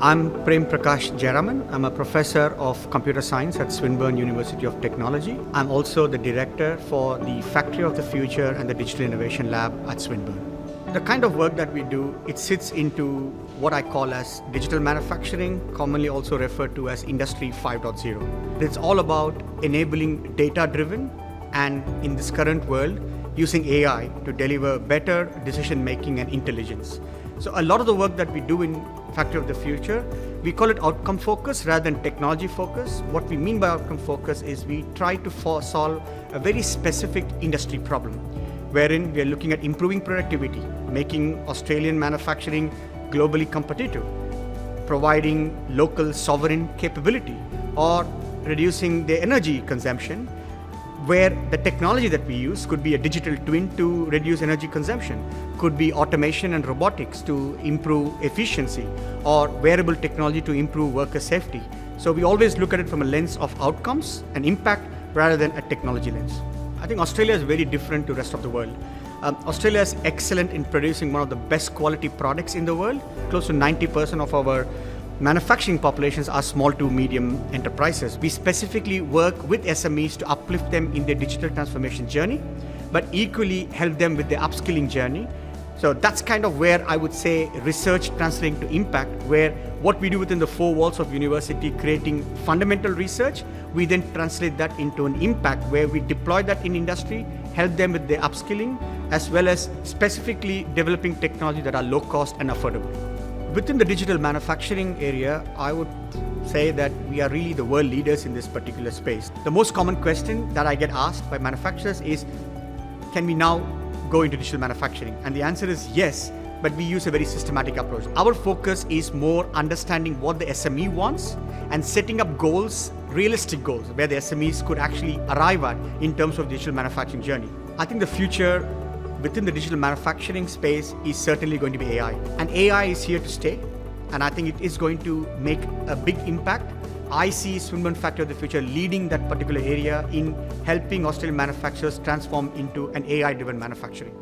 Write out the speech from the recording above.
I'm Prem Prakash Jayaraman. I'm a professor of computer science at Swinburne University of Technology. I'm also the director for the Factory of the Future and the Digital Innovation Lab at Swinburne. The kind of work that we do, it sits into what I call as digital manufacturing, commonly also referred to as Industry 5.0. It's all about enabling data-driven and, in this current world, using AI to deliver better decision-making and intelligence. So a lot of the work that we do in Factory of the Future, we call it outcome focus rather than technology focus. What we mean by outcome focus is we try to solve a very specific industry problem, wherein we are looking at improving productivity, making Australian manufacturing globally competitive, providing local sovereign capability, or reducing the energy consumption, where the technology that we use could be a digital twin to reduce energy consumption, could be automation and robotics to improve efficiency, or wearable technology to improve worker safety. So we always look at it from a lens of outcomes and impact rather than a technology lens. I think Australia is very different to the rest of the world. Australia is excellent in producing one of the best quality products in the world. Close to 90% of our manufacturing populations are small to medium enterprises. We specifically work with SMEs to uplift them in their digital transformation journey, but equally help them with their upskilling journey. So that's kind of where I would say research translating to impact, where what we do within the four walls of university, creating fundamental research, we then translate that into an impact where we deploy that in industry, help them with their upskilling, as well as specifically developing technology that are low cost and affordable. Within the digital manufacturing area, I would say that we are really the world leaders in this particular space. The most common question that I get asked by manufacturers is, can we now go into digital manufacturing? And the answer is yes, but we use a very systematic approach. Our focus is more understanding what the SME wants and setting up goals, realistic goals, where the SMEs could actually arrive at in terms of digital manufacturing journey. I think the future within the digital manufacturing space is certainly going to be AI. And AI is here to stay, and I think it is going to make a big impact. I see Swinburne Factory of the Future leading that particular area in helping Australian manufacturers transform into an AI-driven manufacturing.